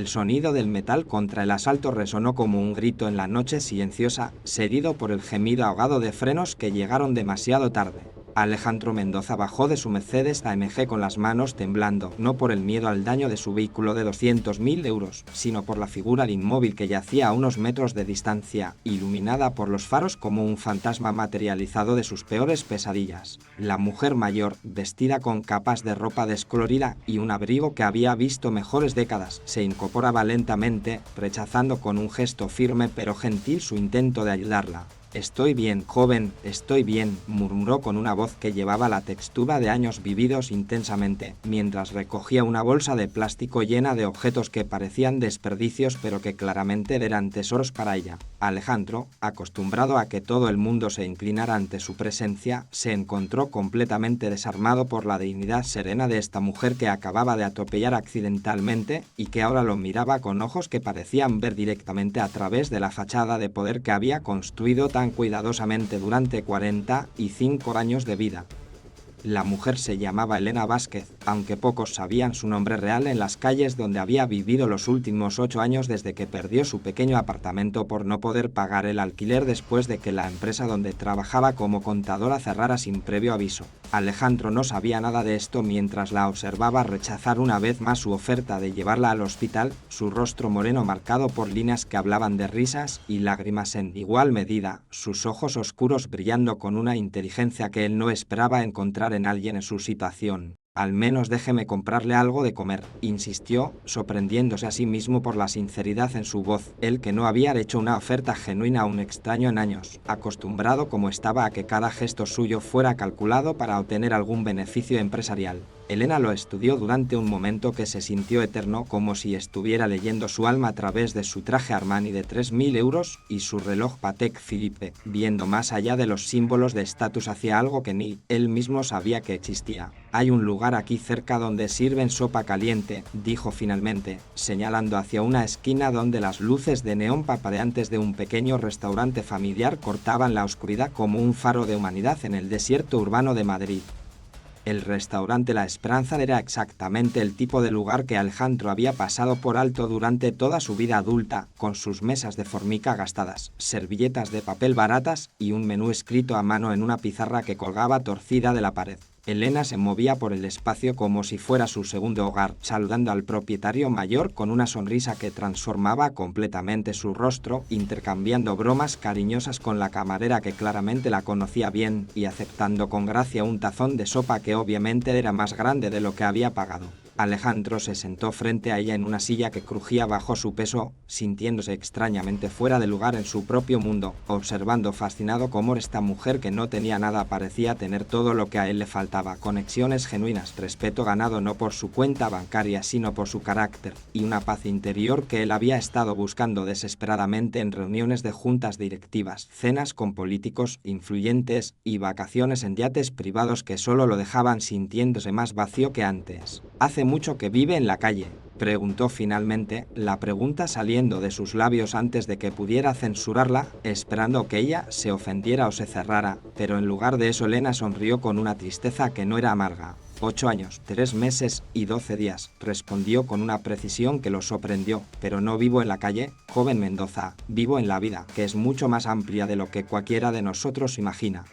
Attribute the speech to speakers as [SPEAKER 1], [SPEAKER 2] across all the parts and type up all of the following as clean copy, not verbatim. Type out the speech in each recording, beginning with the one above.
[SPEAKER 1] El sonido del metal contra el asfalto resonó como un grito en la noche silenciosa, seguido por el gemido ahogado de frenos que llegaron demasiado tarde. Alejandro Mendoza bajó de su Mercedes AMG con las manos temblando, no por el miedo al daño de su vehículo de 200.000 euros, sino por la figura del inmóvil que yacía a unos metros de distancia, iluminada por los faros como un fantasma materializado de sus peores pesadillas. La mujer mayor, vestida con capas de ropa descolorida y un abrigo que había visto mejores décadas, se incorporaba lentamente, rechazando con un gesto firme pero gentil su intento de ayudarla. «Estoy bien, joven, estoy bien», murmuró con una voz que llevaba la textura de años vividos intensamente, mientras recogía una bolsa de plástico llena de objetos que parecían desperdicios pero que claramente eran tesoros para ella. Alejandro, acostumbrado a que todo el mundo se inclinara ante su presencia, se encontró completamente desarmado por la dignidad serena de esta mujer que acababa de atropellar accidentalmente y que ahora lo miraba con ojos que parecían ver directamente a través de la fachada de poder que había construido tan cuidadosamente durante 45 años de vida. La mujer se llamaba Elena Vázquez, aunque pocos sabían su nombre real en las calles donde había vivido los últimos 8 años desde que perdió su pequeño apartamento por no poder pagar el alquiler después de que la empresa donde trabajaba como contadora cerrara sin previo aviso. Alejandro no sabía nada de esto mientras la observaba rechazar una vez más su oferta de llevarla al hospital, su rostro moreno marcado por líneas que hablaban de risas y lágrimas en igual medida, sus ojos oscuros brillando con una inteligencia que él no esperaba encontrar en alguien en su situación. «Al menos déjeme comprarle algo de comer», insistió, sorprendiéndose a sí mismo por la sinceridad en su voz, él que no había hecho una oferta genuina a un extraño en años, acostumbrado como estaba a que cada gesto suyo fuera calculado para obtener algún beneficio empresarial. Elena lo estudió durante un momento que se sintió eterno, como si estuviera leyendo su alma a través de su traje Armani de 3.000 euros y su reloj Patek Philippe, viendo más allá de los símbolos de estatus hacia algo que ni él mismo sabía que existía. «Hay un lugar aquí cerca donde sirven sopa caliente», dijo finalmente, señalando hacia una esquina donde las luces de neón parpadeantes de un pequeño restaurante familiar cortaban la oscuridad como un faro de humanidad en el desierto urbano de Madrid. El restaurante La Esperanza era exactamente el tipo de lugar que Alejandro había pasado por alto durante toda su vida adulta, con sus mesas de formica gastadas, servilletas de papel baratas y un menú escrito a mano en una pizarra que colgaba torcida de la pared. Elena se movía por el espacio como si fuera su segundo hogar, saludando al propietario mayor con una sonrisa que transformaba completamente su rostro, intercambiando bromas cariñosas con la camarera que claramente la conocía bien y aceptando con gracia un tazón de sopa que obviamente era más grande de lo que había pagado. Alejandro se sentó frente a ella en una silla que crujía bajo su peso, sintiéndose extrañamente fuera de lugar en su propio mundo, observando fascinado cómo esta mujer que no tenía nada parecía tener todo lo que a él le faltaba: conexiones genuinas, respeto ganado no por su cuenta bancaria sino por su carácter, y una paz interior que él había estado buscando desesperadamente en reuniones de juntas directivas, cenas con políticos influyentes y vacaciones en yates privados que solo lo dejaban sintiéndose más vacío que antes. «¿Hace mucho que vive en la calle?», preguntó finalmente, la pregunta saliendo de sus labios antes de que pudiera censurarla, esperando que ella se ofendiera o se cerrara, pero en lugar de eso Elena sonrió con una tristeza que no era amarga. 8 años, 3 meses y 12 días, respondió con una precisión que lo sorprendió. «Pero no vivo en la calle, joven Mendoza, vivo en la vida, que es mucho más amplia de lo que cualquiera de nosotros imagina».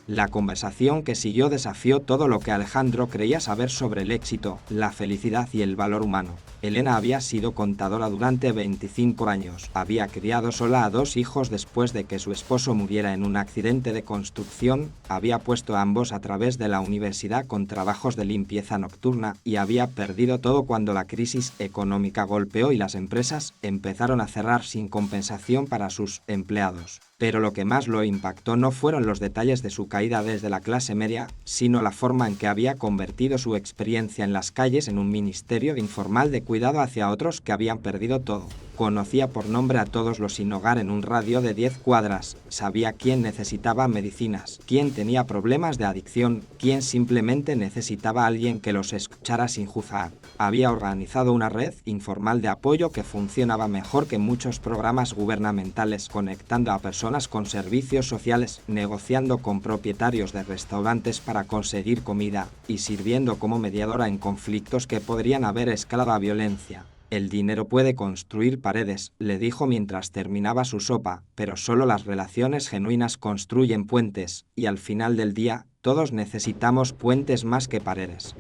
[SPEAKER 1] La conversación que siguió desafió todo lo que Alejandro creía saber sobre el éxito, la felicidad y el valor humano. Elena había sido contadora durante 25 años, había criado sola a 2 hijos después de que su esposo muriera en un accidente de construcción, había puesto a ambos a través de la universidad con trabajos de limpieza nocturna y había perdido todo cuando la crisis económica golpeó y las empresas empezaron a cerrar sin compensación para sus empleados. Pero lo que más lo impactó no fueron los detalles de su caída desde la clase media, sino la forma en que había convertido su experiencia en las calles en un ministerio informal de cuidado hacia otros que habían perdido todo. Conocía por nombre a todos los sin hogar en un radio de 10 cuadras, sabía quién necesitaba medicinas, quién tenía problemas de adicción, quién simplemente necesitaba a alguien que los escuchara sin juzgar. Había organizado una red informal de apoyo que funcionaba mejor que muchos programas gubernamentales, conectando a personas con servicios sociales, negociando con propietarios de restaurantes para conseguir comida y sirviendo como mediadora en conflictos que podrían haber escalado a violencia. El dinero puede construir paredes, le dijo mientras terminaba su sopa, pero solo las relaciones genuinas construyen puentes, y al final del día, todos necesitamos puentes más que paredes.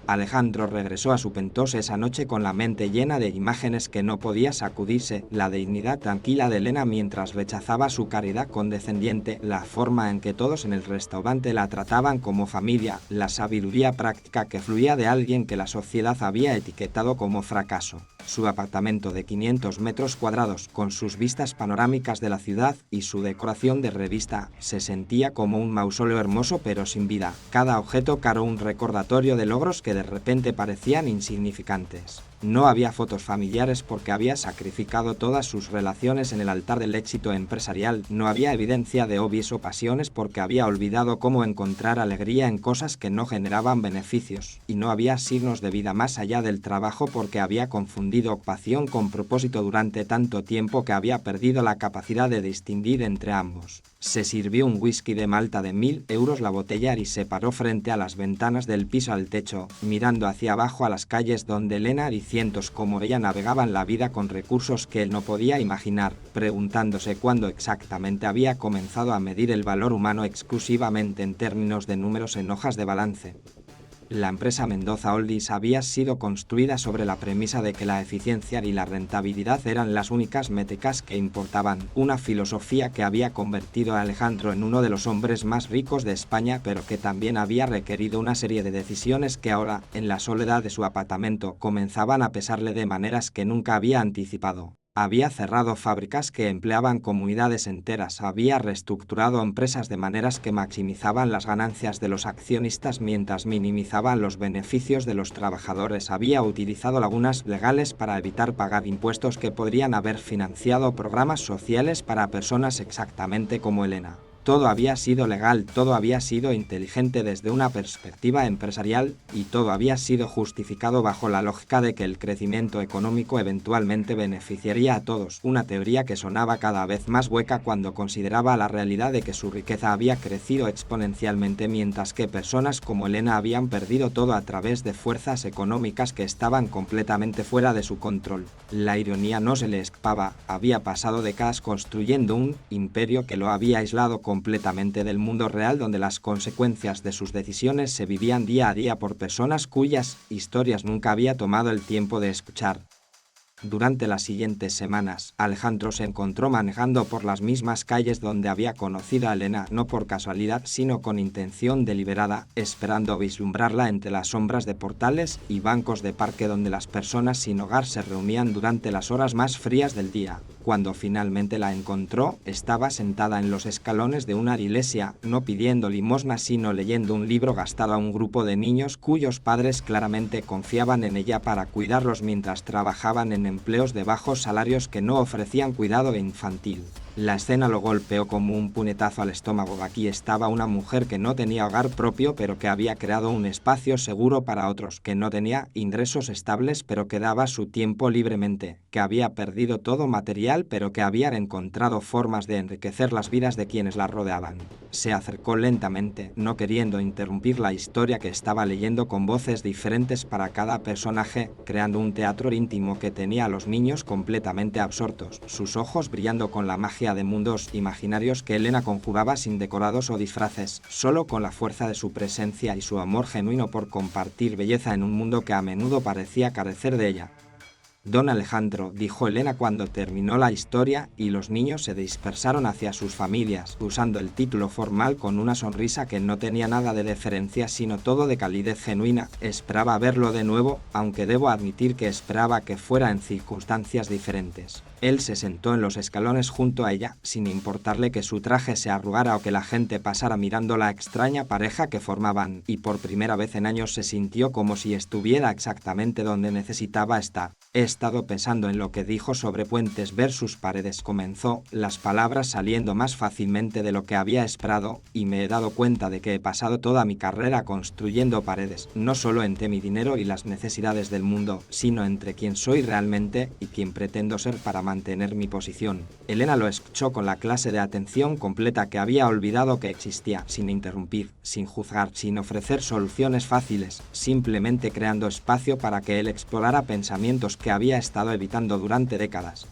[SPEAKER 1] Alejandro regresó a su penthouse esa noche con la mente llena de imágenes que no podía sacudirse, la dignidad tranquila de Elena mientras rechazaba su caridad condescendiente, la forma en que todos en el restaurante la trataban como familia, la sabiduría práctica que fluía de alguien que la sociedad había etiquetado como fracaso. Su apartamento de 500 metros cuadrados, con sus vistas panorámicas de la ciudad y su decoración de revista, se sentía como un mausoleo hermoso pero sin vida. Cada objeto caro un recordatorio de logros que de repente parecían insignificantes. No había fotos familiares porque había sacrificado todas sus relaciones en el altar del éxito empresarial, no había evidencia de hobbies o pasiones porque había olvidado cómo encontrar alegría en cosas que no generaban beneficios, y no había signos de vida más allá del trabajo porque había confundido ocupación con propósito durante tanto tiempo que había perdido la capacidad de distinguir entre ambos. Se sirvió un whisky de Malta de 1000 euros la botella y se paró frente a las ventanas del piso al techo, mirando hacia abajo a las calles donde Elena y cientos como ella navegaban la vida con recursos que él no podía imaginar, preguntándose cuándo exactamente había comenzado a medir el valor humano exclusivamente en términos de números en hojas de balance. La empresa Mendoza Holdings había sido construida sobre la premisa de que la eficiencia y la rentabilidad eran las únicas métricas que importaban, una filosofía que había convertido a Alejandro en uno de los hombres más ricos de España, pero que también había requerido una serie de decisiones que ahora, en la soledad de su apartamento, comenzaban a pesarle de maneras que nunca había anticipado. Había cerrado fábricas que empleaban comunidades enteras, había reestructurado empresas de maneras que maximizaban las ganancias de los accionistas mientras minimizaban los beneficios de los trabajadores, había utilizado lagunas legales para evitar pagar impuestos que podrían haber financiado programas sociales para personas exactamente como Elena. Todo había sido legal, todo había sido inteligente desde una perspectiva empresarial, y todo había sido justificado bajo la lógica de que el crecimiento económico eventualmente beneficiaría a todos, una teoría que sonaba cada vez más hueca cuando consideraba la realidad de que su riqueza había crecido exponencialmente mientras que personas como Elena habían perdido todo a través de fuerzas económicas que estaban completamente fuera de su control. La ironía no se le escapaba, había pasado décadas construyendo un imperio que lo había aislado completamente del mundo real donde las consecuencias de sus decisiones se vivían día a día por personas cuyas historias nunca había tomado el tiempo de escuchar. Durante las siguientes semanas, Alejandro se encontró manejando por las mismas calles donde había conocido a Elena, no por casualidad sino con intención deliberada, esperando vislumbrarla entre las sombras de portales y bancos de parque donde las personas sin hogar se reunían durante las horas más frías del día. Cuando finalmente la encontró, estaba sentada en los escalones de una iglesia, no pidiendo limosna sino leyendo un libro gastado a un grupo de niños cuyos padres claramente confiaban en ella para cuidarlos mientras trabajaban en empleos de bajos salarios que no ofrecían cuidado infantil. La escena lo golpeó como un puñetazo al estómago. Aquí estaba una mujer que no tenía hogar propio pero que había creado un espacio seguro para otros, que no tenía ingresos estables pero que daba su tiempo libremente, que había perdido todo material pero que había encontrado formas de enriquecer las vidas de quienes la rodeaban. Se acercó lentamente, no queriendo interrumpir la historia que estaba leyendo con voces diferentes para cada personaje, creando un teatro íntimo que tenía a los niños completamente absortos, sus ojos brillando con la magia de mundos imaginarios que Elena conjuraba sin decorados o disfraces, solo con la fuerza de su presencia y su amor genuino por compartir belleza en un mundo que a menudo parecía carecer de ella. Don Alejandro, dijo Elena cuando terminó la historia, y los niños se dispersaron hacia sus familias, usando el título formal con una sonrisa que no tenía nada de deferencia sino todo de calidez genuina. Esperaba verlo de nuevo, aunque debo admitir que esperaba que fuera en circunstancias diferentes. Él se sentó en los escalones junto a ella, sin importarle que su traje se arrugara o que la gente pasara mirando la extraña pareja que formaban, y por primera vez en años se sintió como si estuviera exactamente donde necesitaba estar. He estado pensando en lo que dijo sobre puentes versus paredes, comenzó, las palabras saliendo más fácilmente de lo que había esperado, y me he dado cuenta de que he pasado toda mi carrera construyendo paredes, no solo entre mi dinero y las necesidades del mundo, sino entre quién soy realmente y quién pretendo ser para mantener mi posición. Elena lo escuchó con la clase de atención completa que había olvidado que existía, sin interrumpir, sin juzgar, sin ofrecer soluciones fáciles, simplemente creando espacio para que él explorara pensamientos que había había estado evitando durante décadas.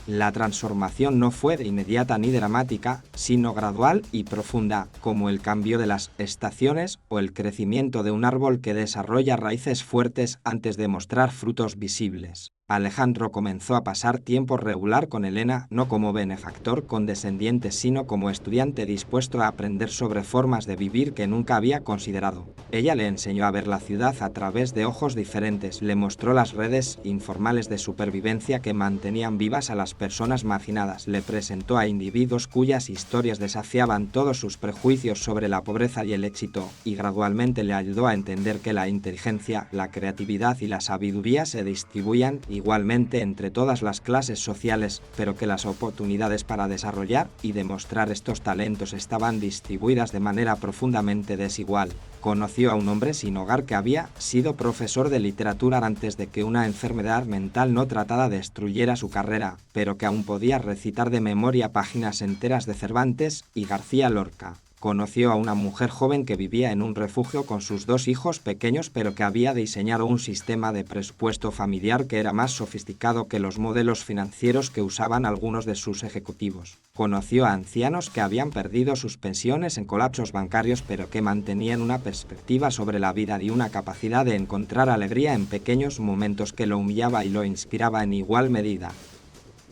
[SPEAKER 1] La transformación no fue de inmediata ni dramática, sino gradual y profunda, como el cambio de las estaciones o el crecimiento de un árbol que desarrolla raíces fuertes antes de mostrar frutos visibles. Alejandro comenzó a pasar tiempo regular con Elena, no como benefactor condescendiente, sino como estudiante dispuesto a aprender sobre formas de vivir que nunca había considerado. Ella le enseñó a ver la ciudad a través de ojos diferentes, le mostró las redes informales de supervivencia que mantenían vivas a las personas marginadas, le presentó a individuos cuyas historias desafiaban todos sus prejuicios sobre la pobreza y el éxito, y gradualmente le ayudó a entender que la inteligencia, la creatividad y la sabiduría se distribuían igualmente entre todas las clases sociales, pero que las oportunidades para desarrollar y demostrar estos talentos estaban distribuidas de manera profundamente desigual. Conoció a un hombre sin hogar que había sido profesor de literatura antes de que una enfermedad mental no tratada destruyera su carrera, pero que aún podía recitar de memoria páginas enteras de Cervantes y García Lorca. Conoció a una mujer joven que vivía en un refugio con sus 2 hijos pequeños, pero que había diseñado un sistema de presupuesto familiar que era más sofisticado que los modelos financieros que usaban algunos de sus ejecutivos. Conoció a ancianos que habían perdido sus pensiones en colapsos bancarios, pero que mantenían una perspectiva sobre la vida y una capacidad de encontrar alegría en pequeños momentos que lo humillaba y lo inspiraba en igual medida.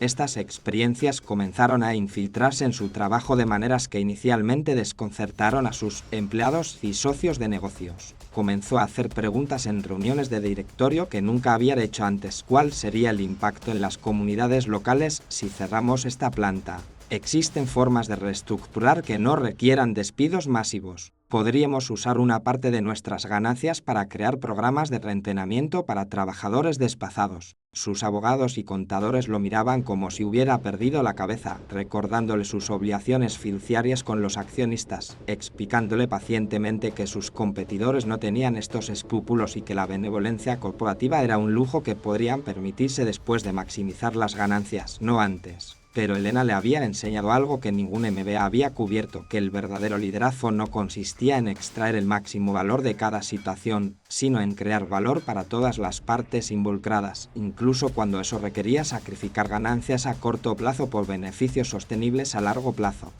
[SPEAKER 1] Estas experiencias comenzaron a infiltrarse en su trabajo de maneras que inicialmente desconcertaron a sus empleados y socios de negocios. Comenzó a hacer preguntas en reuniones de directorio que nunca había hecho antes. ¿Cuál sería el impacto en las comunidades locales si cerramos esta planta? Existen formas de reestructurar que no requieran despidos masivos. Podríamos usar una parte de nuestras ganancias para crear programas de reentrenamiento para trabajadores desplazados. Sus abogados y contadores lo miraban como si hubiera perdido la cabeza, recordándole sus obligaciones fiduciarias con los accionistas, explicándole pacientemente que sus competidores no tenían estos escrúpulos y que la benevolencia corporativa era un lujo que podrían permitirse después de maximizar las ganancias, no antes. Pero Elena le había enseñado algo que ningún MBA había cubierto, que el verdadero liderazgo no consistía en extraer el máximo valor de cada situación, sino en crear valor para todas las partes involucradas, incluso cuando eso requería sacrificar ganancias a corto plazo por beneficios sostenibles a largo plazo.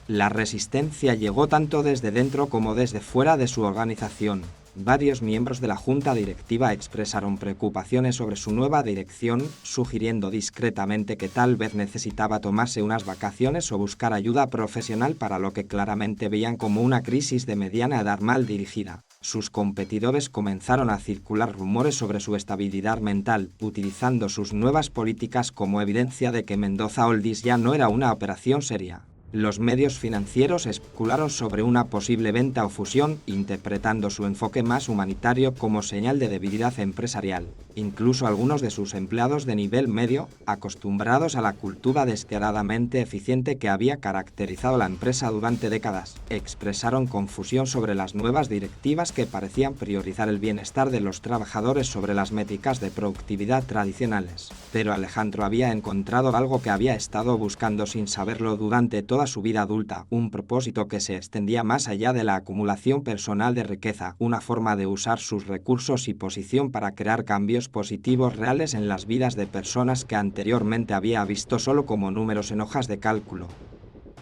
[SPEAKER 1] La resistencia llegó tanto desde dentro como desde fuera de su organización. Varios miembros de la junta directiva expresaron preocupaciones sobre su nueva dirección, sugiriendo discretamente que tal vez necesitaba tomarse unas vacaciones o buscar ayuda profesional para lo que claramente veían como una crisis de mediana edad mal dirigida. Sus competidores comenzaron a circular rumores sobre su estabilidad mental, utilizando sus nuevas políticas como evidencia de que Mendoza Oldies ya no era una operación seria. Los medios financieros especularon sobre una posible venta o fusión, interpretando su enfoque más humanitario como señal de debilidad empresarial. Incluso algunos de sus empleados de nivel medio, acostumbrados a la cultura despiadadamente eficiente que había caracterizado la empresa durante décadas, expresaron confusión sobre las nuevas directivas que parecían priorizar el bienestar de los trabajadores sobre las métricas de productividad tradicionales. Pero Alejandro había encontrado algo que había estado buscando sin saberlo durante toda su vida adulta, un propósito que se extendía más allá de la acumulación personal de riqueza, una forma de usar sus recursos y posición para crear cambios positivos reales en las vidas de personas que anteriormente había visto solo como números en hojas de cálculo.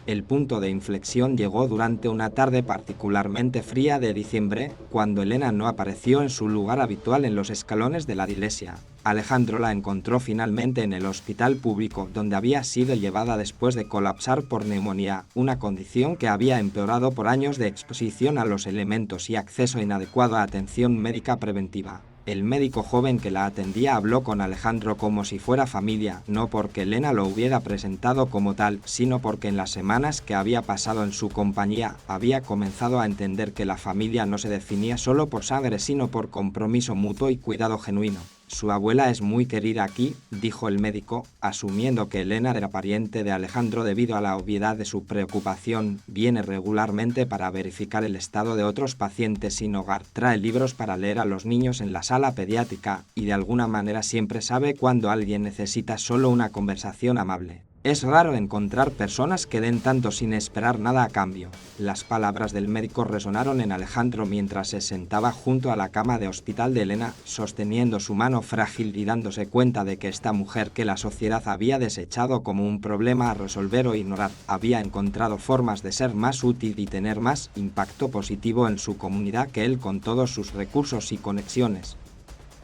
[SPEAKER 1] El punto de inflexión llegó durante una tarde particularmente fría de diciembre, cuando Elena no apareció en su lugar habitual en los escalones de la iglesia. Alejandro la encontró finalmente en el hospital público, donde había sido llevada después de colapsar por neumonía, una condición que había empeorado por años de exposición a los elementos y acceso inadecuado a atención médica preventiva. El médico joven que la atendía habló con Alejandro como si fuera familia, no porque Elena lo hubiera presentado como tal, sino porque en las semanas que había pasado en su compañía, había comenzado a entender que la familia no se definía solo por sangre, sino por compromiso mutuo y cuidado genuino. Su abuela es muy querida aquí, dijo el médico, asumiendo que Elena era pariente de Alejandro debido a la obviedad de su preocupación. Viene regularmente para verificar el estado de otros pacientes sin hogar, trae libros para leer a los niños en la sala pediátrica y de alguna manera siempre sabe cuando alguien necesita solo una conversación amable. Es raro encontrar personas que den tanto sin esperar nada a cambio. Las palabras del médico resonaron en Alejandro mientras se sentaba junto a la cama de hospital de Elena, sosteniendo su mano frágil y dándose cuenta de que esta mujer que la sociedad había desechado como un problema a resolver o ignorar, había encontrado formas de ser más útil y tener más impacto positivo en su comunidad que él con todos sus recursos y conexiones.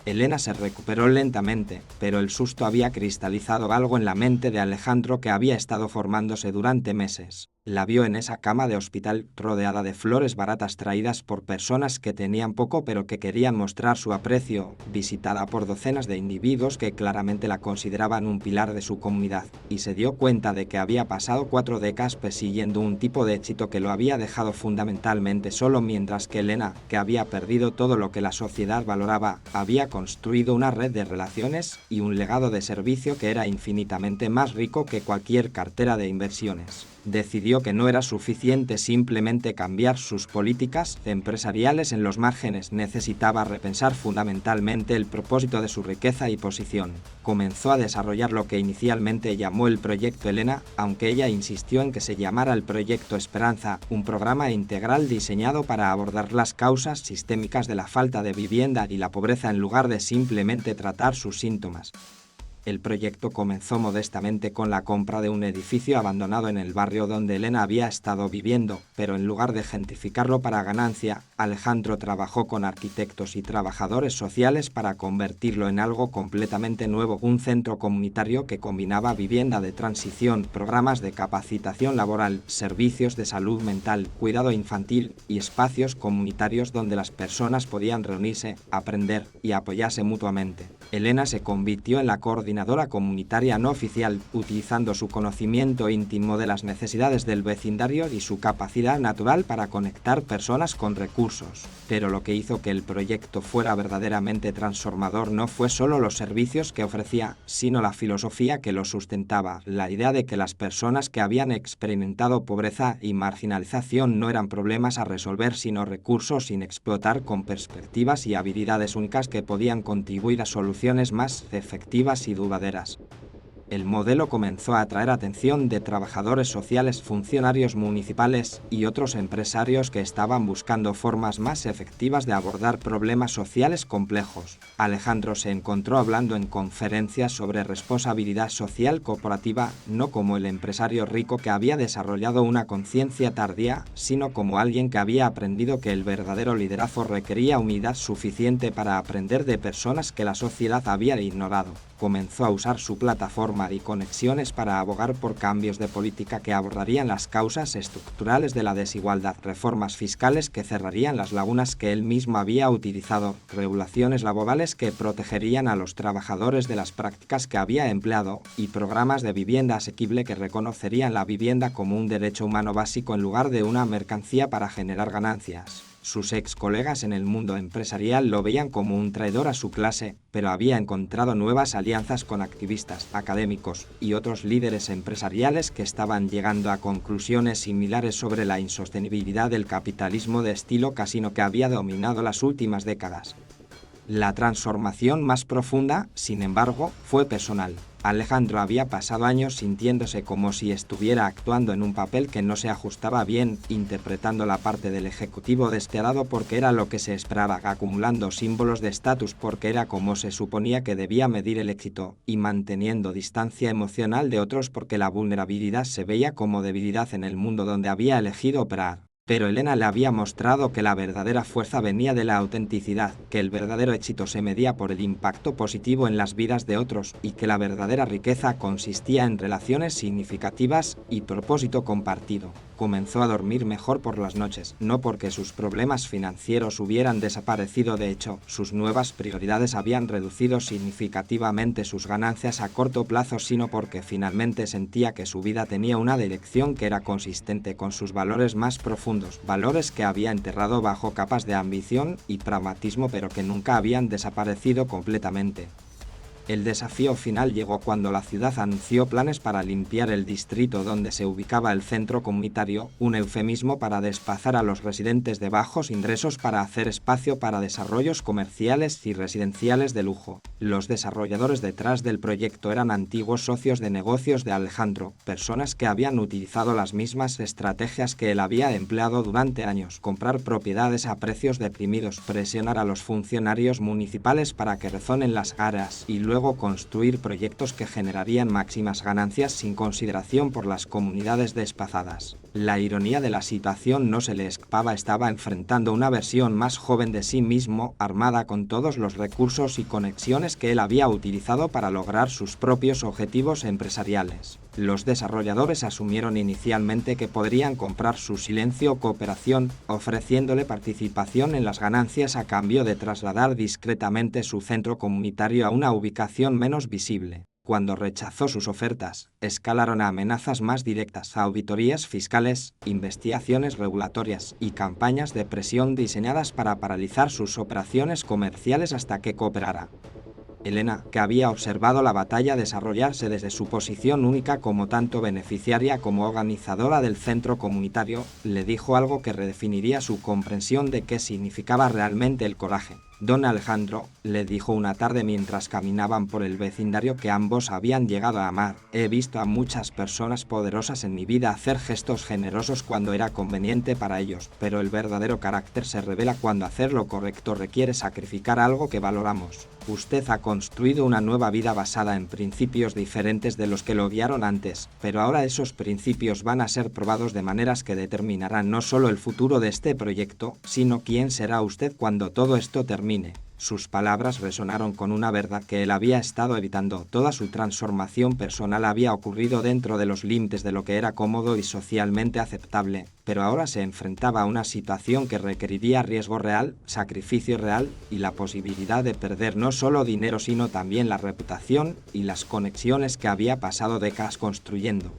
[SPEAKER 1] Elena se recuperó lentamente, pero el susto había cristalizado algo en la mente de Alejandro que había estado formándose durante meses. La vio en esa cama de hospital rodeada de flores baratas traídas por personas que tenían poco pero que querían mostrar su aprecio, visitada por docenas de individuos que claramente la consideraban un pilar de su comunidad, y se dio cuenta de que había pasado 4 décadas persiguiendo un tipo de éxito que lo había dejado fundamentalmente solo, mientras que Elena, que había perdido todo lo que la sociedad valoraba, había construido una red de relaciones y un legado de servicio que era infinitamente más rico que cualquier cartera de inversiones. Decidió que no era suficiente simplemente cambiar sus políticas empresariales en los márgenes, necesitaba repensar fundamentalmente el propósito de su riqueza y posición. Comenzó a desarrollar lo que inicialmente llamó el Proyecto Elena, aunque ella insistió en que se llamara el Proyecto Esperanza, un programa integral diseñado para abordar las causas sistémicas de la falta de vivienda y la pobreza en lugar de simplemente tratar sus síntomas. El proyecto comenzó modestamente con la compra de un edificio abandonado en el barrio donde Elena había estado viviendo, pero en lugar de gentrificarlo para ganancia, Alejandro trabajó con arquitectos y trabajadores sociales para convertirlo en algo completamente nuevo, un centro comunitario que combinaba vivienda de transición, programas de capacitación laboral, servicios de salud mental, cuidado infantil y espacios comunitarios donde las personas podían reunirse, aprender y apoyarse mutuamente. Elena se convirtió en la coordinadora comunitaria no oficial, utilizando su conocimiento íntimo de las necesidades del vecindario y su capacidad natural para conectar personas con recursos. Pero lo que hizo que el proyecto fuera verdaderamente transformador no fue solo los servicios que ofrecía, sino la filosofía que lo sustentaba, la idea de que las personas que habían experimentado pobreza y marginalización no eran problemas a resolver sino recursos sin explotar, con perspectivas y habilidades únicas que podían contribuir a soluciones más efectivas y duraderas. El modelo comenzó a atraer atención de trabajadores sociales, funcionarios municipales y otros empresarios que estaban buscando formas más efectivas de abordar problemas sociales complejos. Alejandro se encontró hablando en conferencias sobre responsabilidad social corporativa, no como el empresario rico que había desarrollado una conciencia tardía, sino como alguien que había aprendido que el verdadero liderazgo requería humildad suficiente para aprender de personas que la sociedad había ignorado. Comenzó a usar su plataforma y conexiones para abogar por cambios de política que abordarían las causas estructurales de la desigualdad, reformas fiscales que cerrarían las lagunas que él mismo había utilizado, regulaciones laborales que protegerían a los trabajadores de las prácticas que había empleado, y programas de vivienda asequible que reconocerían la vivienda como un derecho humano básico en lugar de una mercancía para generar ganancias. Sus ex colegas en el mundo empresarial lo veían como un traidor a su clase, pero había encontrado nuevas alianzas con activistas, académicos y otros líderes empresariales que estaban llegando a conclusiones similares sobre la insostenibilidad del capitalismo de estilo casino que había dominado las últimas décadas. La transformación más profunda, sin embargo, fue personal. Alejandro había pasado años sintiéndose como si estuviera actuando en un papel que no se ajustaba bien, interpretando la parte del ejecutivo despiadado porque era lo que se esperaba, acumulando símbolos de estatus porque era como se suponía que debía medir el éxito, y manteniendo distancia emocional de otros porque la vulnerabilidad se veía como debilidad en el mundo donde había elegido operar. Pero Elena le había mostrado que la verdadera fuerza venía de la autenticidad, que el verdadero éxito se medía por el impacto positivo en las vidas de otros y que la verdadera riqueza consistía en relaciones significativas y propósito compartido. Comenzó a dormir mejor por las noches, no porque sus problemas financieros hubieran desaparecido, de hecho, sus nuevas prioridades habían reducido significativamente sus ganancias a corto plazo, sino porque finalmente sentía que su vida tenía una dirección que era consistente con sus valores más profundos, valores que había enterrado bajo capas de ambición y pragmatismo pero que nunca habían desaparecido completamente. El desafío final llegó cuando la ciudad anunció planes para limpiar el distrito donde se ubicaba el centro comunitario, un eufemismo para desplazar a los residentes de bajos ingresos para hacer espacio para desarrollos comerciales y residenciales de lujo. Los desarrolladores detrás del proyecto eran antiguos socios de negocios de Alejandro, personas que habían utilizado las mismas estrategias que él había empleado durante años: comprar propiedades a precios deprimidos, presionar a los funcionarios municipales para que rezonen las aras y luego construir proyectos que generarían máximas ganancias sin consideración por las comunidades desplazadas. La ironía de la situación no se le escapaba: estaba enfrentando una versión más joven de sí mismo, armada con todos los recursos y conexiones que él había utilizado para lograr sus propios objetivos empresariales. Los desarrolladores asumieron inicialmente que podrían comprar su silencio o cooperación, ofreciéndole participación en las ganancias a cambio de trasladar discretamente su centro comunitario a una ubicación menos visible. Cuando rechazó sus ofertas, escalaron a amenazas más directas, a auditorías fiscales, investigaciones regulatorias y campañas de presión diseñadas para paralizar sus operaciones comerciales hasta que cooperara. Elena, que había observado la batalla desarrollarse desde su posición única como tanto beneficiaria como organizadora del centro comunitario, le dijo algo que redefiniría su comprensión de qué significaba realmente el coraje. Don Alejandro, le dijo una tarde mientras caminaban por el vecindario que ambos habían llegado a amar, he visto a muchas personas poderosas en mi vida hacer gestos generosos cuando era conveniente para ellos, pero el verdadero carácter se revela cuando hacer lo correcto requiere sacrificar algo que valoramos. Usted ha construido una nueva vida basada en principios diferentes de los que lo guiaron antes, pero ahora esos principios van a ser probados de maneras que determinarán no solo el futuro de este proyecto, sino quién será usted cuando todo esto termine. Sus palabras resonaron con una verdad que él había estado evitando. Toda su transformación personal había ocurrido dentro de los límites de lo que era cómodo y socialmente aceptable, pero ahora se enfrentaba a una situación que requeriría riesgo real, sacrificio real y la posibilidad de perder no solo dinero sino también la reputación y las conexiones que había pasado décadas construyendo.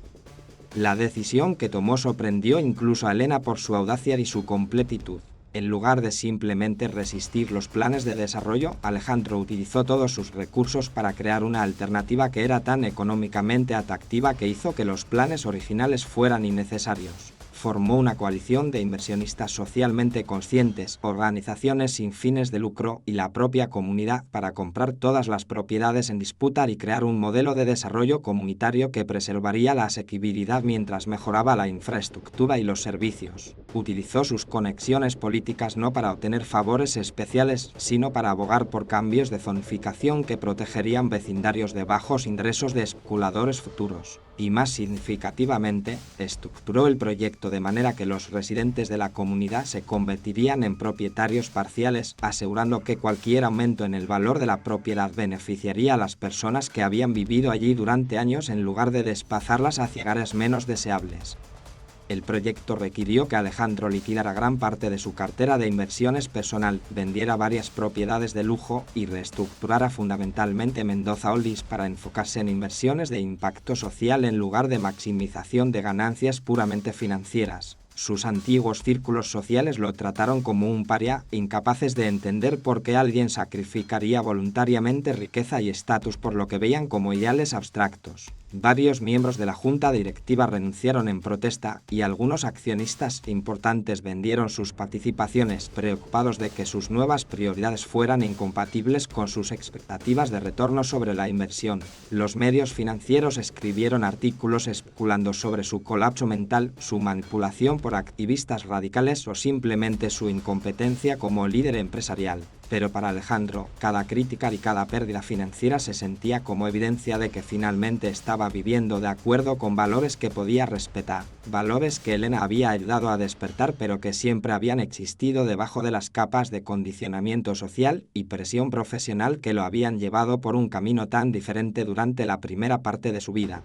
[SPEAKER 1] La decisión que tomó sorprendió incluso a Elena por su audacia y su completitud. En lugar de simplemente resistir los planes de desarrollo, Alejandro utilizó todos sus recursos para crear una alternativa que era tan económicamente atractiva que hizo que los planes originales fueran innecesarios. Formó una coalición de inversionistas socialmente conscientes, organizaciones sin fines de lucro y la propia comunidad para comprar todas las propiedades en disputa y crear un modelo de desarrollo comunitario que preservaría la asequibilidad mientras mejoraba la infraestructura y los servicios. Utilizó sus conexiones políticas no para obtener favores especiales, sino para abogar por cambios de zonificación que protegerían vecindarios de bajos ingresos de especuladores futuros. Y más significativamente, estructuró el proyecto de manera que los residentes de la comunidad se convertirían en propietarios parciales, asegurando que cualquier aumento en el valor de la propiedad beneficiaría a las personas que habían vivido allí durante años en lugar de desplazarlas hacia áreas menos deseables. El proyecto requirió que Alejandro liquidara gran parte de su cartera de inversiones personal, vendiera varias propiedades de lujo y reestructurara fundamentalmente Mendoza Holdings para enfocarse en inversiones de impacto social en lugar de maximización de ganancias puramente financieras. Sus antiguos círculos sociales lo trataron como un paria, incapaces de entender por qué alguien sacrificaría voluntariamente riqueza y estatus por lo que veían como ideales abstractos. Varios miembros de la junta directiva renunciaron en protesta y algunos accionistas importantes vendieron sus participaciones, preocupados de que sus nuevas prioridades fueran incompatibles con sus expectativas de retorno sobre la inversión. Los medios financieros escribieron artículos especulando sobre su colapso mental, su manipulación por activistas radicales o simplemente su incompetencia como líder empresarial. Pero para Alejandro, cada crítica y cada pérdida financiera se sentía como evidencia de que finalmente estaba viviendo de acuerdo con valores que podía respetar, valores que Elena había ayudado a despertar pero que siempre habían existido debajo de las capas de condicionamiento social y presión profesional que lo habían llevado por un camino tan diferente durante la primera parte de su vida.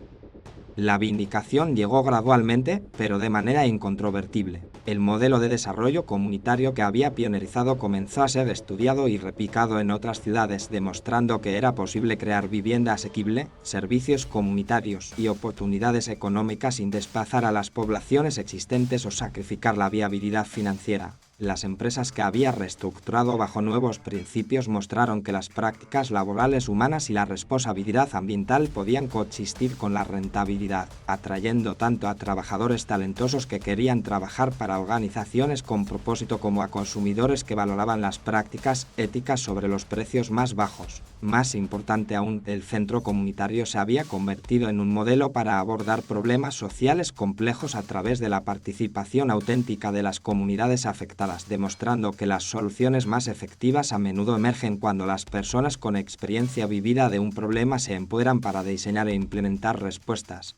[SPEAKER 1] La vindicación llegó gradualmente, pero de manera incontrovertible. El modelo de desarrollo comunitario que había pionerizado comenzó a ser estudiado y replicado en otras ciudades, demostrando que era posible crear vivienda asequible, servicios comunitarios y oportunidades económicas sin desplazar a las poblaciones existentes o sacrificar la viabilidad financiera. Las empresas que había reestructurado bajo nuevos principios mostraron que las prácticas laborales humanas y la responsabilidad ambiental podían coexistir con la rentabilidad, atrayendo tanto a trabajadores talentosos que querían trabajar para organizaciones con propósito como a consumidores que valoraban las prácticas éticas sobre los precios más bajos. Más importante aún, el centro comunitario se había convertido en un modelo para abordar problemas sociales complejos a través de la participación auténtica de las comunidades afectadas, demostrando que las soluciones más efectivas a menudo emergen cuando las personas con experiencia vivida de un problema se empoderan para diseñar e implementar respuestas.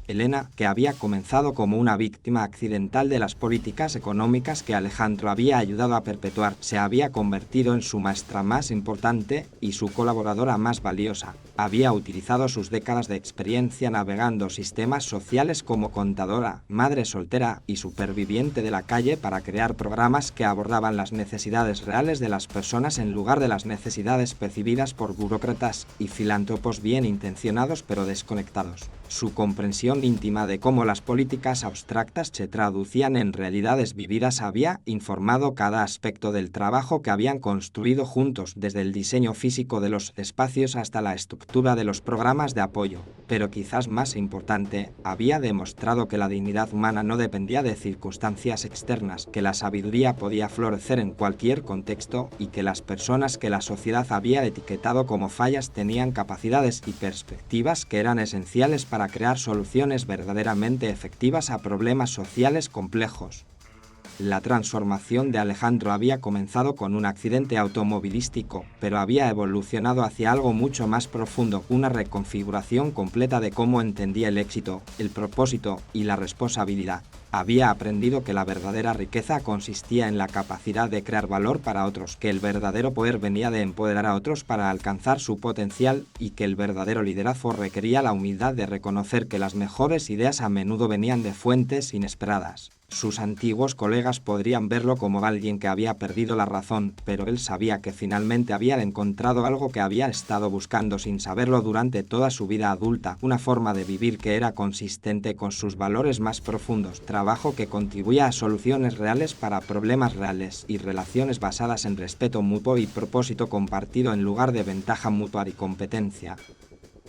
[SPEAKER 1] Elena, que había comenzado como una víctima accidental de las políticas económicas que Alejandro había ayudado a perpetuar, se había convertido en su maestra más importante y su colaboradora más valiosa. Había utilizado sus décadas de experiencia navegando sistemas sociales como contadora, madre soltera y superviviente de la calle para crear programas que abordaban las necesidades reales de las personas en lugar de las necesidades percibidas por burócratas y filántropos bien intencionados pero desconectados. Su comprensión íntima de cómo las políticas abstractas se traducían en realidades vividas había informado cada aspecto del trabajo que habían construido juntos, desde el diseño físico de los espacios hasta la estructura de los programas de apoyo. Pero quizás más importante, había demostrado que la dignidad humana no dependía de circunstancias externas, que la sabiduría podía florecer en cualquier contexto y que las personas que la sociedad había etiquetado como fallas tenían capacidades y perspectivas que eran esenciales para crear soluciones verdaderamente efectivas a problemas sociales complejos. La transformación de Alejandro había comenzado con un accidente automovilístico, pero había evolucionado hacia algo mucho más profundo, una reconfiguración completa de cómo entendía el éxito, el propósito y la responsabilidad. Había aprendido que la verdadera riqueza consistía en la capacidad de crear valor para otros, que el verdadero poder venía de empoderar a otros para alcanzar su potencial y que el verdadero liderazgo requería la humildad de reconocer que las mejores ideas a menudo venían de fuentes inesperadas. Sus antiguos colegas podrían verlo como alguien que había perdido la razón, pero él sabía que finalmente había encontrado algo que había estado buscando sin saberlo durante toda su vida adulta, una forma de vivir que era consistente con sus valores más profundos, trabajo que contribuía a soluciones reales para problemas reales y relaciones basadas en respeto mutuo y propósito compartido en lugar de ventaja mutua y competencia.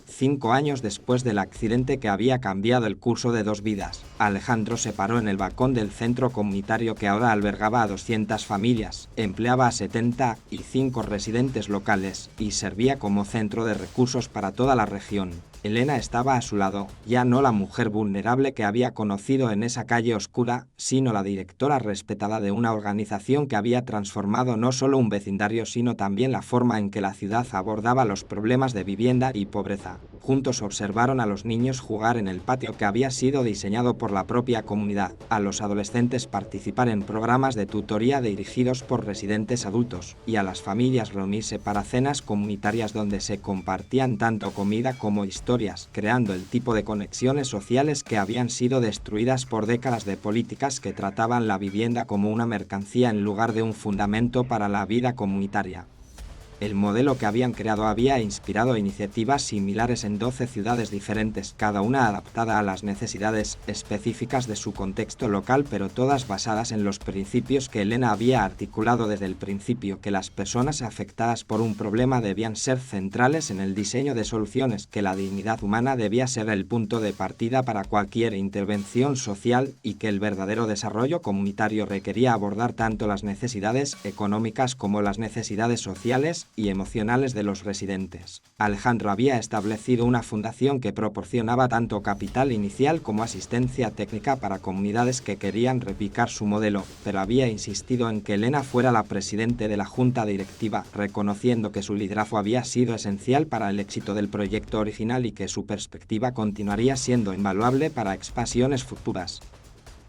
[SPEAKER 1] 5 años después del accidente que había cambiado el curso de 2 vidas, Alejandro se paró en el balcón del centro comunitario que ahora albergaba a 200 familias, empleaba a 75 residentes locales y servía como centro de recursos para toda la región. Elena estaba a su lado, ya no la mujer vulnerable que había conocido en esa calle oscura, sino la directora respetada de una organización que había transformado no solo un vecindario sino también la forma en que la ciudad abordaba los problemas de vivienda y pobreza. Juntos observaron a los niños jugar en el patio que había sido diseñado por la propia comunidad, a los adolescentes participar en programas de tutoría dirigidos por residentes adultos, y a las familias reunirse para cenas comunitarias donde se compartían tanto comida como historias, creando el tipo de conexiones sociales que habían sido destruidas por décadas de políticas que trataban la vivienda como una mercancía en lugar de un fundamento para la vida comunitaria. El modelo que habían creado había inspirado iniciativas similares en 12 ciudades diferentes, cada una adaptada a las necesidades específicas de su contexto local, pero todas basadas en los principios que Elena había articulado desde el principio, que las personas afectadas por un problema debían ser centrales en el diseño de soluciones, que la dignidad humana debía ser el punto de partida para cualquier intervención social y que el verdadero desarrollo comunitario requería abordar tanto las necesidades económicas como las necesidades sociales y emocionales de los residentes. Alejandro había establecido una fundación que proporcionaba tanto capital inicial como asistencia técnica para comunidades que querían replicar su modelo, pero había insistido en que Elena fuera la presidente de la junta directiva, reconociendo que su liderazgo había sido esencial para el éxito del proyecto original y que su perspectiva continuaría siendo invaluable para expansiones futuras.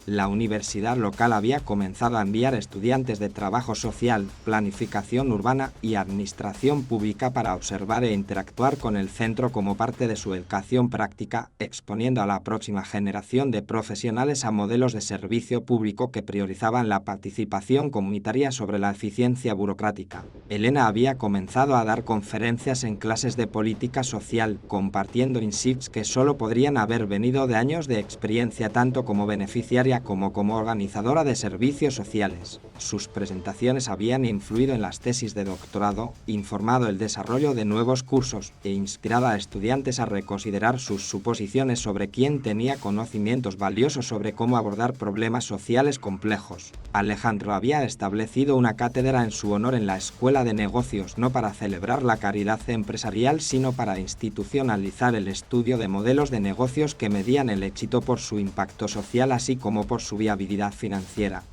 [SPEAKER 1] La universidad local había comenzado a enviar estudiantes de trabajo social, planificación urbana y administración pública para observar e interactuar con el centro como parte de su educación práctica, exponiendo a la próxima generación de profesionales a modelos de servicio público que priorizaban la participación comunitaria sobre la eficiencia burocrática. Elena había comenzado a dar conferencias en clases de política social, compartiendo insights que solo podrían haber venido de años de experiencia tanto como beneficiaria carrera como organizadora de servicios sociales. Sus presentaciones habían influido en las tesis de doctorado, informado el desarrollo de nuevos cursos e inspirado a estudiantes a reconsiderar sus suposiciones sobre quién tenía conocimientos valiosos sobre cómo abordar problemas sociales complejos. Alejandro había establecido una cátedra en su honor en la Escuela de Negocios, no para celebrar la caridad empresarial, sino para institucionalizar el estudio de modelos de negocios que medían el éxito por su impacto social así como por su viabilidad financiera.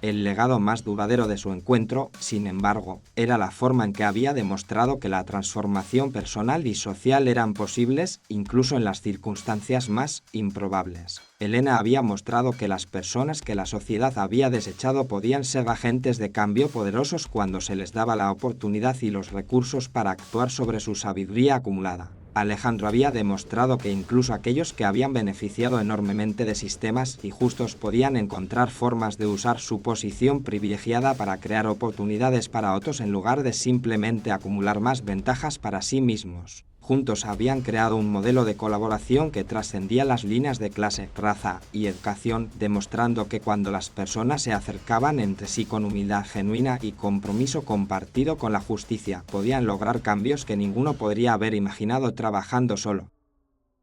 [SPEAKER 1] El legado más duradero de su encuentro, sin embargo, era la forma en que había demostrado que la transformación personal y social eran posibles, incluso en las circunstancias más improbables. Elena había mostrado que las personas que la sociedad había desechado podían ser agentes de cambio poderosos cuando se les daba la oportunidad y los recursos para actuar sobre su sabiduría acumulada. Alejandro había demostrado que incluso aquellos que habían beneficiado enormemente de sistemas injustos podían encontrar formas de usar su posición privilegiada para crear oportunidades para otros en lugar de simplemente acumular más ventajas para sí mismos. Juntos habían creado un modelo de colaboración que trascendía las líneas de clase, raza y educación, demostrando que cuando las personas se acercaban entre sí con humildad genuina y compromiso compartido con la justicia, podían lograr cambios que ninguno podría haber imaginado trabajando solo.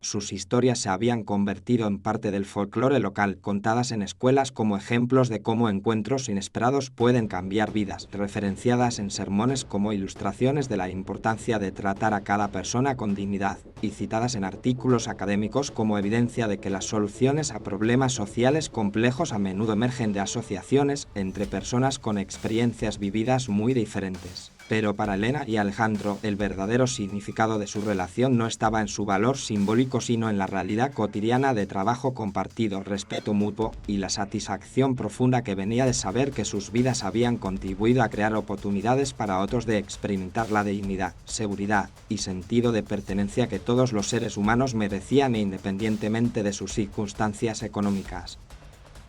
[SPEAKER 1] Sus historias se habían convertido en parte del folclore local, contadas en escuelas como ejemplos de cómo encuentros inesperados pueden cambiar vidas, referenciadas en sermones como ilustraciones de la importancia de tratar a cada persona con dignidad, y citadas en artículos académicos como evidencia de que las soluciones a problemas sociales complejos a menudo emergen de asociaciones entre personas con experiencias vividas muy diferentes. Pero para Elena y Alejandro, el verdadero significado de su relación no estaba en su valor simbólico, sino en la realidad cotidiana de trabajo compartido, respeto mutuo y la satisfacción profunda que venía de saber que sus vidas habían contribuido a crear oportunidades para otros de experimentar la dignidad, seguridad y sentido de pertenencia que todos los seres humanos merecían independientemente de sus circunstancias económicas.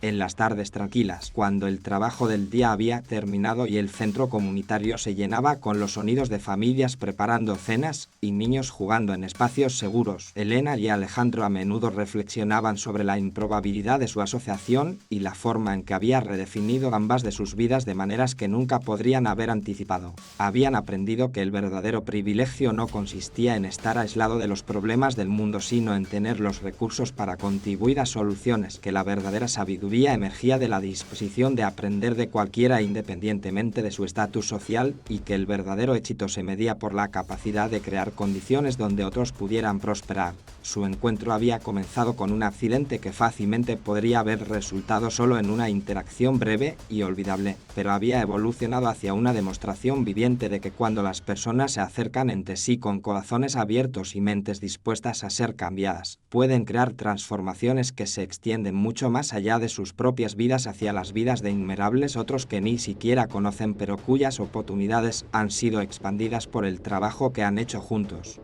[SPEAKER 1] En las tardes tranquilas, cuando el trabajo del día había terminado y el centro comunitario se llenaba con los sonidos de familias preparando cenas y niños jugando en espacios seguros, Elena y Alejandro a menudo reflexionaban sobre la improbabilidad de su asociación y la forma en que había redefinido ambas de sus vidas de maneras que nunca podrían haber anticipado. Habían aprendido que el verdadero privilegio no consistía en estar aislado de los problemas del mundo, sino en tener los recursos para contribuir a soluciones, que la verdadera sabiduría emergía de la disposición de aprender de cualquiera independientemente de su estatus social y que el verdadero éxito se medía por la capacidad de crear condiciones donde otros pudieran prosperar. Su encuentro había comenzado con un accidente que fácilmente podría haber resultado solo en una interacción breve y olvidable, pero había evolucionado hacia una demostración viviente de que cuando las personas se acercan entre sí con corazones abiertos y mentes dispuestas a ser cambiadas, pueden crear transformaciones que se extienden mucho más allá de sus propias vidas hacia las vidas de innumerables otros que ni siquiera conocen, pero cuyas oportunidades han sido expandidas por el trabajo que han hecho juntos.